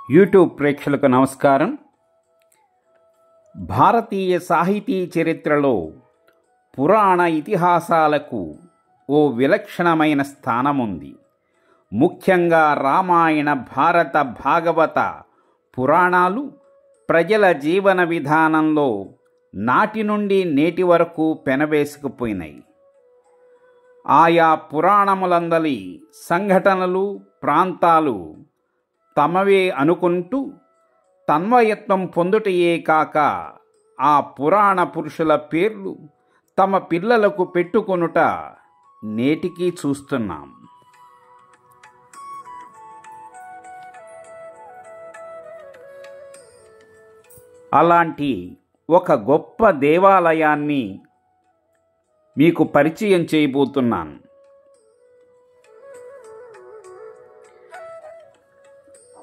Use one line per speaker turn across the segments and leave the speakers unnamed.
YouTube ప్రేక్షకులకు నమస్కారం. భారతీయ సాహితీ చరిత్రలో పురాణ ఇతిహాసాలకు ఓ విలక్షణమైన స్థానముంది. ముఖ్యంగా రామాయణ, భారత, భాగవత పురాణాలు ప్రజల జీవన విధానంలో నాటి నుండి నేటి వరకు పెనవేసుకుపోయినాయి. ఆయా పురాణములందలి సంఘటనలు, ప్రాంతాలు తమవే అనుకుంటూ తన్వయత్వం పొందుటయే కాక ఆ పురాణ పురుషుల పేర్లు తమ పిల్లలకు పెట్టుకొనుట నేటికీ చూస్తున్నాం. అలాంటి ఒక గొప్ప దేవాలయాన్ని మీకు పరిచయం చేయబోతున్నాను.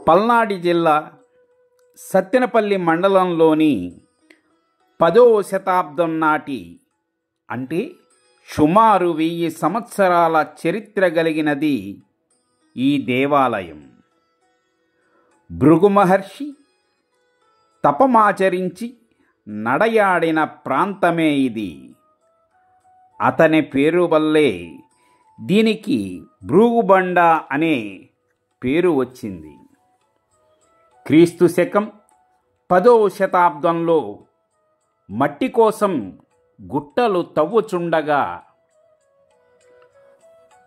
పల్నాడు జిల్లా సత్తెనపల్లి మండలంలోని 10వ శతాబ్దం నాటి, అంటే సుమారు 1000 సంవత్సరాల చరిత్ర కలిగినది ఈ దేవాలయం. భృగు మహర్షి తపమాచరించి నడయాడిన ప్రాంతమే ఇది. అతని పేరు వల్లే దీనికి భృగుబండ అనే పేరు వచ్చింది. క్రీస్తు శకం 10వ శతాబ్దంలో మట్టి కోసం గుట్టలు తవ్వుచుండగా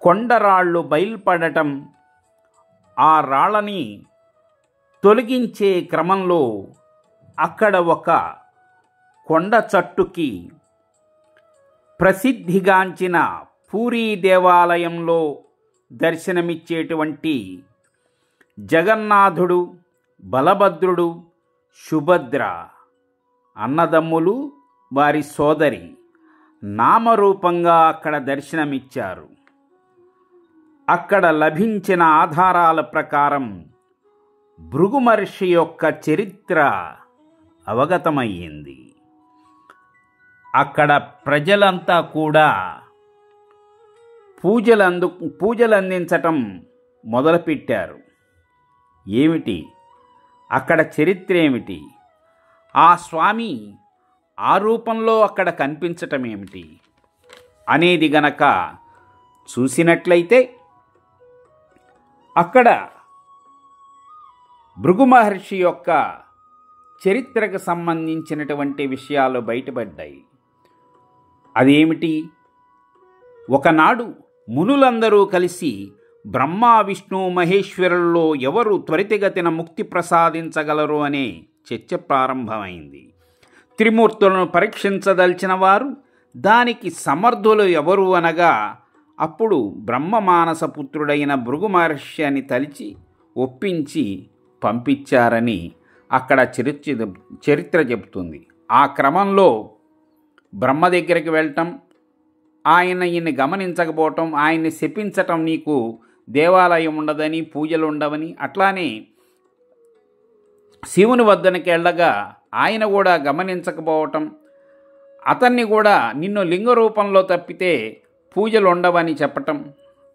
కొండరాళ్ళు బయల్పడటం, ఆ రాళ్ళని తొలగించే క్రమంలో అక్కడ ఒక కొండ చట్టుకి ప్రసిద్ధిగాంచిన పూరీ దేవాలయంలో దర్శనమిచ్చేటువంటి జగన్నాథుడు, బలభద్రుడు, సుభద్ర అన్నదమ్ములు, వారి సోదరి నామరూపంగా అక్కడ దర్శనమిచ్చారు. అక్కడ లభించిన ఆధారాల ప్రకారం భృగు మహర్షి యొక్క చరిత్ర అవగతమయ్యింది. అక్కడ ప్రజలంతా కూడా పూజలందించటం మొదలుపెట్టారు. ఏమిటి అక్కడ చరిత్ర ఏమిటి? ఆ స్వామి ఆ రూపంలో అక్కడ కనిపించటం ఏమిటి అనేది గనక చూసినట్లయితే, అక్కడ భృగు మహర్షి యొక్క చరిత్రకు సంబంధించినటువంటి విషయాలు బయటపడ్డాయి. అదేమిటి? ఒకనాడు మునులందరూ కలిసి బ్రహ్మ, విష్ణు, మహేశ్వరుల్లో ఎవరు త్వరితగతిన ముక్తి ప్రసాదించగలరు అనే చర్చ ప్రారంభమైంది. త్రిమూర్తులను పరీక్షించదలిచిన వారు దానికి సమర్థులు ఎవరు అనగా, అప్పుడు బ్రహ్మమానస పుత్రుడైన భృగు మహర్షి అని తలిచి ఒప్పించి పంపించారని అక్కడ చరిత్ర చెబుతుంది. ఆ క్రమంలో బ్రహ్మ దగ్గరికి వెళ్ళటం, ఈయన్ని గమనించకపోవటం, ఆయన్ని శపించటం, నీకు దేవాలయం ఉండదని, పూజలు ఉండవని, అట్లానే శివుని వద్దనికి వెళ్ళగా ఆయన కూడా గమనించకపోవటం, అతన్ని కూడా నిన్ను లింగ రూపంలో తప్పితే పూజలు ఉండవని చెప్పటం,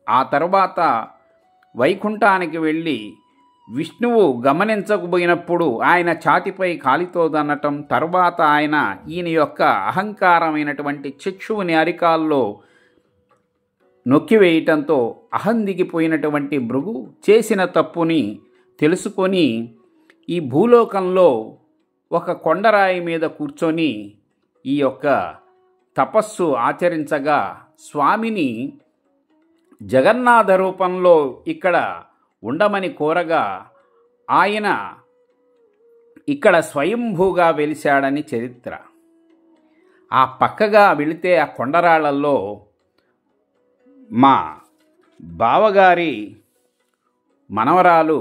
ఆ తర్వాత వైకుంఠానికి వెళ్ళి విష్ణువు గమనించకపోయినప్పుడు ఆయన ఛాతిపై కాలితో దన్నటం, తర్వాత ఈయన యొక్క అహంకారమైనటువంటి చక్షువుని అరికాల్లో నొక్కివేయటంతో అహందిగిపోయినటువంటి భృగు చేసిన తప్పుని తెలుసుకొని ఈ భూలోకంలో ఒక కొండరాయి మీద కూర్చొని ఈ యొక్క తపస్సు ఆచరించగా స్వామిని జగన్నాథ రూపంలో ఇక్కడ ఉండమని కోరగా ఆయన ఇక్కడ స్వయంభూగా వెలిశాడని చరిత్ర. ఆ పక్కగా వెళితే ఆ కొండరాళ్లలో మా బావగారి మనవరాలు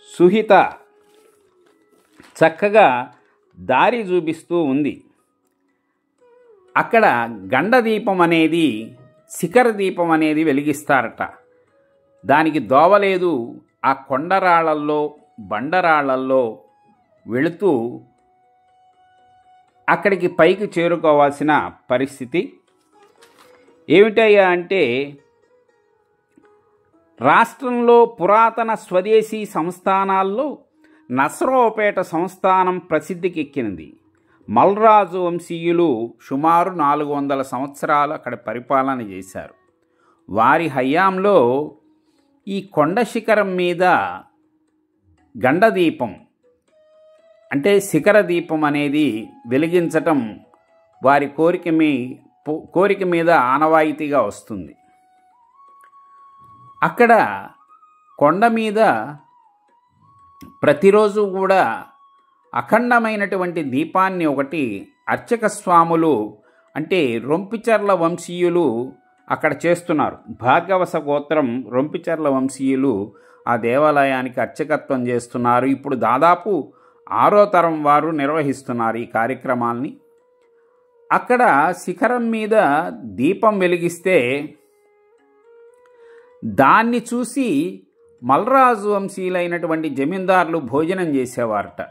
సుహిత చక్కగా దారి చూపిస్తూ ఉంది. అక్కడ గండదీపం అనేది, శిఖర దీపం అనేది వెలిగిస్తారట. దానికి దోవలేదు. ఆ కొండరాళ్లల్లో, బండరాళ్లల్లో వెళుతూ అక్కడికి పైకి చేరుకోవాల్సిన పరిస్థితి. ఏమిటయ్యా అంటే రాష్ట్రంలో పురాతన స్వదేశీ సంస్థానాల్లో నసరావుపేట సంస్థానం ప్రసిద్ధికెక్కినది. మల్రాజు వంశీయులు సుమారు 400 సంవత్సరాలు అక్కడ పరిపాలన చేశారు. వారి హయాంలో ఈ కొండ శిఖరం మీద గండదీపం అంటే శిఖర దీపం అనేది వెలిగించటం వారి కోరిక మీద ఆనవాయితీగా వస్తుంది. అక్కడ కొండ మీద ప్రతిరోజు కూడా అఖండమైనటువంటి దీపాన్ని ఒకటి అర్చక స్వాములు అంటే రొంపిచెర్ల వంశీయులు అక్కడ చేస్తున్నారు. భార్గవస గోత్రం రొంపిచెర్ల వంశీయులు ఆ దేవాలయానికి అర్చకత్వం చేస్తున్నారు. ఇప్పుడు దాదాపు 6వ తరం వారు నిర్వహిస్తున్నారు ఈ కార్యక్రమాల్ని. అక్కడ శిఖరం మీద దీపం వెలిగిస్తే దాన్ని చూసి మల్రాజు వంశీయులైనటువంటి జమీందారులు భోజనం చేసేవారట.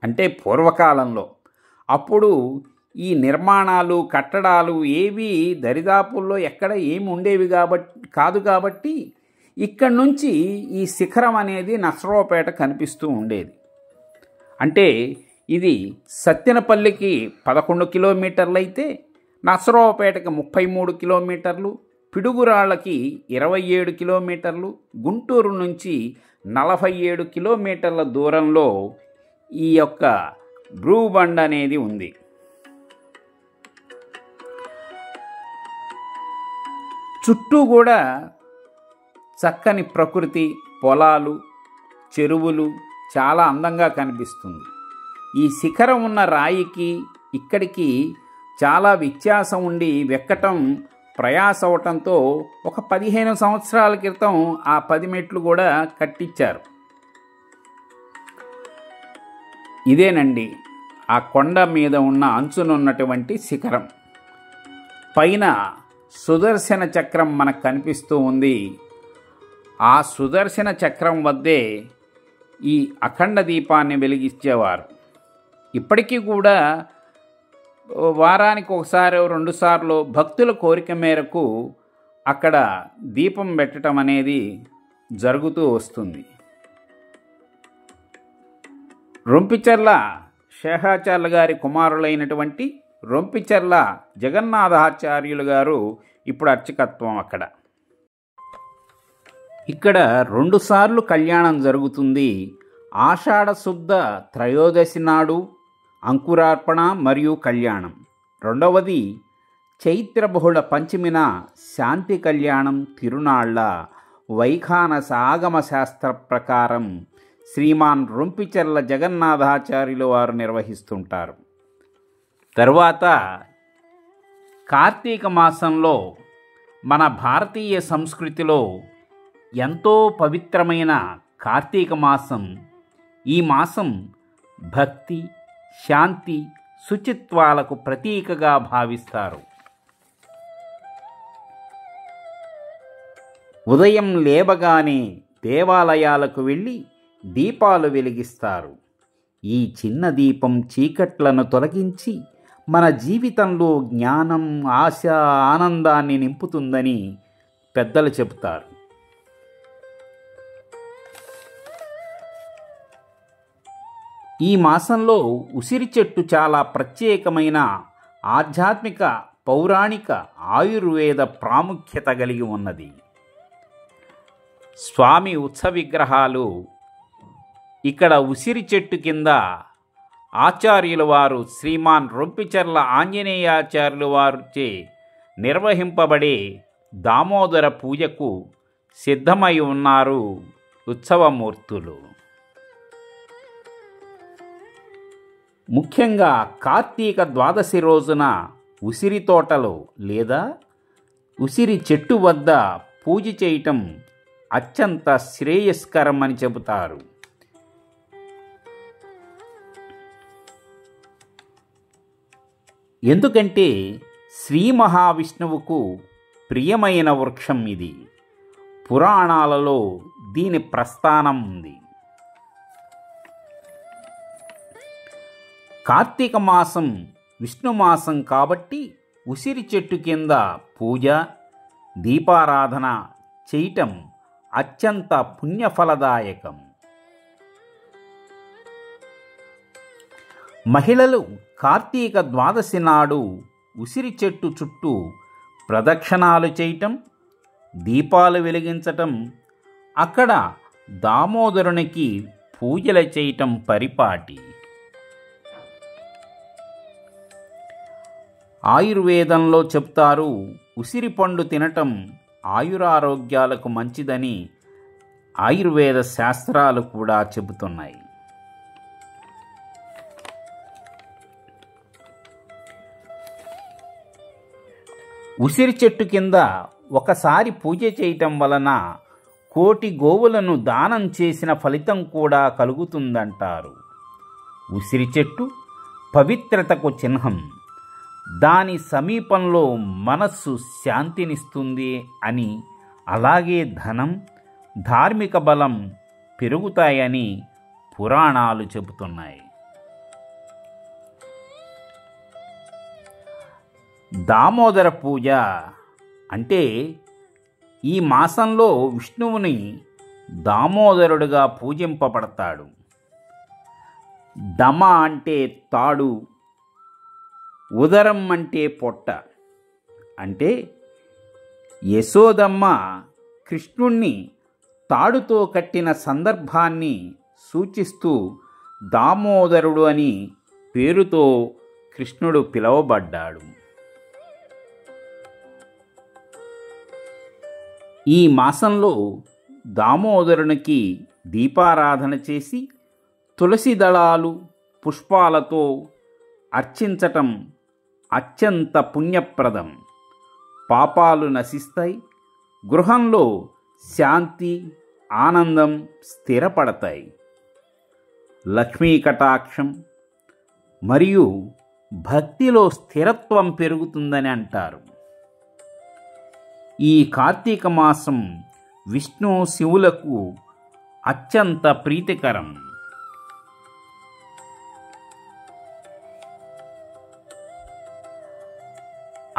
అంటే పూర్వకాలంలో. అప్పుడు ఈ నిర్మాణాలు కట్టడాలు ఏవి దరిదాపుల్లో ఎక్కడ ఏమి ఉండేవి కాదు కాబట్టి ఇక్కడి నుంచి ఈ శిఖరం అనేది నసరావుపేట కనిపిస్తూ ఉండేది. అంటే ఇది సత్తెనపల్లికి 11 కిలోమీటర్లు అయితే నసరావుపేటకి 33 కిలోమీటర్లు, పిడుగురాళ్ళకి 27 కిలోమీటర్లు, గుంటూరు నుంచి 47 కిలోమీటర్ల దూరంలో ఈ యొక్క బ్రూబండ్ అనేది ఉంది. చుట్టూ కూడా చక్కని ప్రకృతి, పొలాలు, చెరువులు చాలా అందంగా కనిపిస్తుంది. ఈ శిఖరం ఉన్న రాయికి ఇక్కడికి చాలా వ్యత్యాసం ఉండి వెక్కటం ప్రయాస అవటంతో ఒక 15 సంవత్సరాల క్రితం ఆ 10 మెట్లు కూడా కట్టించారు. ఇదేనండి ఆ కొండ మీద ఉన్న అంచునున్నటువంటి శిఖరం. పైన సుదర్శన చక్రం మనకు కనిపిస్తూ ఉంది. ఆ సుదర్శన చక్రం వద్దే ఈ అఖండ దీపాన్ని వెలిగించేవారు. ఇప్పటికీ కూడా వారానికి ఒకసారి 2 సార్లు భక్తుల కోరిక మేరకు అక్కడ దీపం పెట్టడం అనేది జరుగుతూ వస్తుంది. రొంపిచెర్ల శేషాచార్యుల గారి కుమారులైనటువంటి రొంపిచెర్ల జగన్నాథాచార్యులు గారు ఇప్పుడు అర్చకత్వం అక్కడ. ఇక్కడ 2 సార్లు కళ్యాణం జరుగుతుంది. ఆషాఢ శుద్ధ త్రయోదశి నాడు అంకురార్పణ మరియు కళ్యాణం. రెండవది చైత్ర బహుళ పంచమిన శాంతి కళ్యాణం తిరునాళ్ల వైఖానస ఆగమ శాస్త్ర ప్రకారం శ్రీమాన్ రొంపిచెర్ల జగన్నాథాచార్యులు వారు నిర్వహిస్తుంటారు. తరువాత కార్తీక మాసంలో మన భారతీయ సంస్కృతిలో ఎంతో పవిత్రమైన కార్తీక మాసం. ఈ మాసం భక్తి, శాంతి, శుచిత్వాలకు ప్రతీకగా భావిస్తారు. ఉదయం లేవగానే దేవాలయాలకు వెళ్ళి దీపాలు వెలిగిస్తారు. ఈ చిన్న దీపం చీకట్లను తొలగించి మన జీవితంలో జ్ఞానం, ఆశ, ఆనందాన్ని నింపుతుందని పెద్దలు చెబుతారు. ఈ మాసంలో ఉసిరి చెట్టు చాలా ప్రత్యేకమైన ఆధ్యాత్మిక, పౌరాణిక, ఆయుర్వేద ప్రాముఖ్యత కలిగి ఉన్నది. స్వామి ఉత్సవ విగ్రహాలు ఇక్కడ ఉసిరి చెట్టు కింద ఆచార్యుల వారు శ్రీమాన్ రొంపిచెర్ల ఆంజనేయాచార్యుల వారిచే నిర్వహింపబడే దామోదర పూజకు సిద్ధమై ఉన్నారు ఉత్సవమూర్తులు. ముఖ్యంగా కార్తీక ద్వాదశి రోజున ఉసిరి తోటలో లేదా ఉసిరి చెట్టు వద్ద పూజ చేయటం అత్యంత శ్రేయస్కరం అని చెబుతారు. ఎందుకంటే శ్రీ మహావిష్ణువుకు ప్రియమైన వృక్షం ఇది. పురాణాలలో దీని ప్రస్థానం ఉంది. కార్తీక మాసం విష్ణు మాసం కాబట్టి ఉసిరి చెట్టు కింద పూజ, దీపారాధన చేయటం అత్యంత పుణ్యఫలదాయకం. మహిళలు కార్తీక ద్వాదశి నాడు ఉసిరి చెట్టు చుట్టూ ప్రదక్షిణాలు చేయటం, దీపాలు వెలిగించటం, అక్కడ దామోదరునికి పూజలు చేయటం పరిపాటి. ఆయుర్వేదంలో చెప్తారు, ఉసిరి పండు తినటం ఆయురారోగ్యాలకు మంచిదని ఆయుర్వేద శాస్త్రాలు కూడా చెబుతున్నాయి. ఉసిరి చెట్టు కింద ఒకసారి పూజ చేయటం వలన కోటి గోవులను దానం చేసిన ఫలితం కూడా కలుగుతుందంటారు. ఉసిరి చెట్టు పవిత్రతకు చిహ్నం. దాని సమీపంలో మనస్సు శాంతినిస్తుంది అని, అలాగే ధనం, ధార్మిక బలం పెరుగుతాయని పురాణాలు చెబుతున్నాయి. దామోదర పూజ అంటే ఈ మాసంలో విష్ణువుని దామోదరుడుగా పూజింపబడతాడు. దమ అంటే తాడు, ఉదరం అంటే పొట్ట. అంటే యశోదమ్మ కృష్ణుణ్ణి తాడుతో కట్టిన సందర్భాన్ని సూచిస్తూ దామోదరుడు అని పేరుతో కృష్ణుడు పిలువబడ్డాడు. ఈ మాసంలో దామోదరునికి దీపారాధన చేసి తులసి దళాలు, పుష్పాలతో అర్చించటం అత్యంత పుణ్యప్రదం. పాపాలు నశిస్తాయి, గృహంలో శాంతి, ఆనందం స్థిరపడతాయి. లక్ష్మీ కటాక్షం మరియు భక్తిలో స్థిరత్వం పెరుగుతుందని అంటారు. ఈ కార్తీక మాసం విష్ణు శివులకు అత్యంత ప్రీతికరం.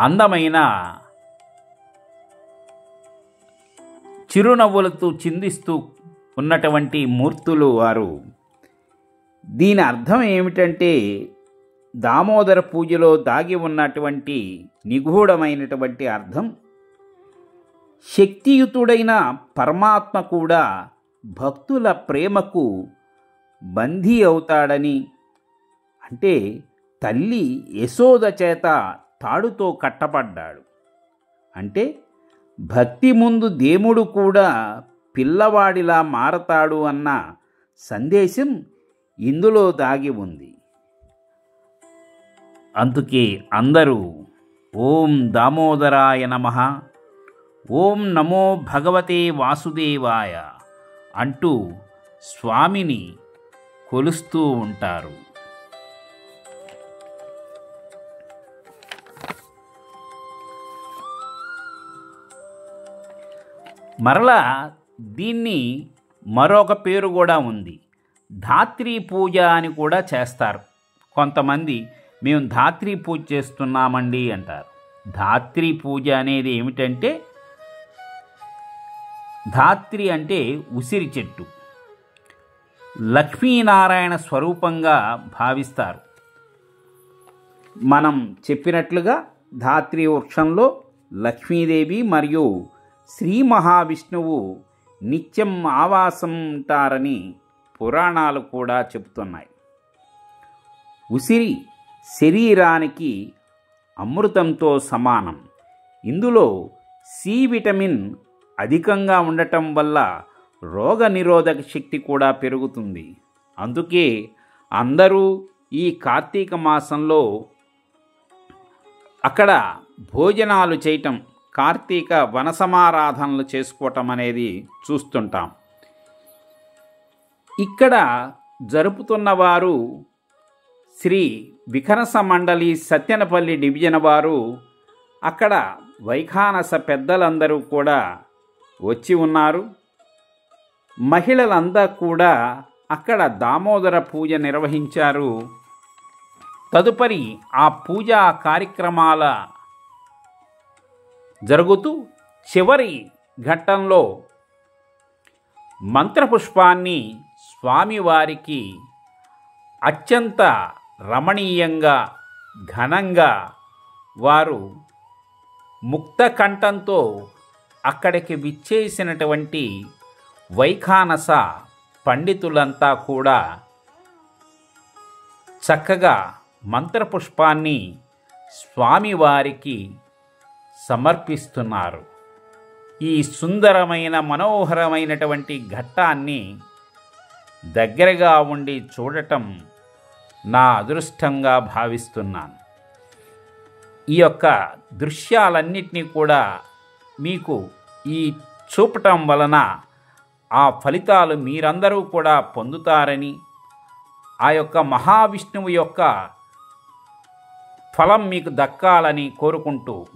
అందమైన చిరునవ్వులతో చిందిస్తూ ఉన్నటువంటి మూర్తులు వారు. దీని అర్థం ఏమిటంటే దామోదర పూజలో దాగి ఉన్నటువంటి నిగూఢమైనటువంటి అర్థం, శక్తియుతుడైన పరమాత్మ కూడా భక్తుల ప్రేమకు బందీ అవుతాడని. అంటే తల్లి యశోద చేత తాడుతో కట్టబడ్డాడు. అంటే భక్తి ముందు దేవుడు కూడా పిల్లవాడిలా మారతాడు అన్న సందేశం ఇందులో దాగి ఉంది. అందుకే అందరూ ఓం దామోదరాయ నమః, ఓం నమో భగవతే వాసుదేవాయ అంటూ స్వామిని కొలుస్తూ ఉంటారు. మరలా దీన్ని మరొక పేరు కూడా ఉంది, ధాత్రీ పూజ అని కూడా చేస్తారు. కొంతమంది మేము ధాత్రీ పూజ చేస్తున్నామండి అంటారు. ధాత్రీ పూజ అనేది ఏమిటంటే, ధాత్రి అంటే ఉసిరి చెట్టు, లక్ష్మీనారాయణ స్వరూపంగా భావిస్తారు. మనం చెప్పినట్లుగా ధాత్రి వృక్షంలో లక్ష్మీదేవి మరియు శ్రీ మహావిష్ణువు నిత్యం ఆవాసం ఉంటారని పురాణాలు కూడా చెబుతున్నాయి. ఉసిరి శరీరానికి అమృతంతో సమానం. ఇందులో సి విటమిన్ అధికంగా ఉండటం వల్ల రోగ నిరోధక శక్తి కూడా పెరుగుతుంది. అందుకే అందరూ ఈ కార్తీక మాసంలో అక్కడ భోజనాలు చేయటం, కార్తీక వనసమారాధనలు చేసుకోవటం అనేది చూస్తుంటాం. ఇక్కడ జరుపుతున్న వారు శ్రీ వికనస మండలి సత్యనపల్లి డివిజన్ వారు. అక్కడ వైఖానస పెద్దలందరూ కూడా వచ్చి ఉన్నారు. మహిళలంతా కూడా అక్కడ దామోదర పూజ నిర్వహించారు. తదుపరి ఆ పూజా కార్యక్రమాల జరుగుతూ చివరి ఘట్టంలో మంత్రపుష్పాన్ని స్వామివారికి అత్యంత రమణీయంగా ఘనంగా వారు ముక్త కంఠంతో అక్కడికి విచ్చేసినటువంటి వైఖానస పండితులంతా కూడా చక్కగా మంత్రపుష్పాన్ని స్వామివారికి సమర్పిస్తున్నారు. ఈ సుందరమైన మనోహరమైనటువంటి ఘట్టాన్ని దగ్గరగా ఉండి చూడటం నా అదృష్టంగా భావిస్తున్నాను. ఈ యొక్క దృశ్యాలన్నిటినీ కూడా మీకు ఈ చూపటం వలన ఆ ఫలితాలు మీరందరూ కూడా పొందుతారని, ఆ యొక్క మహావిష్ణువు యొక్క ఫలం మీకు దక్కాలని కోరుకుంటూ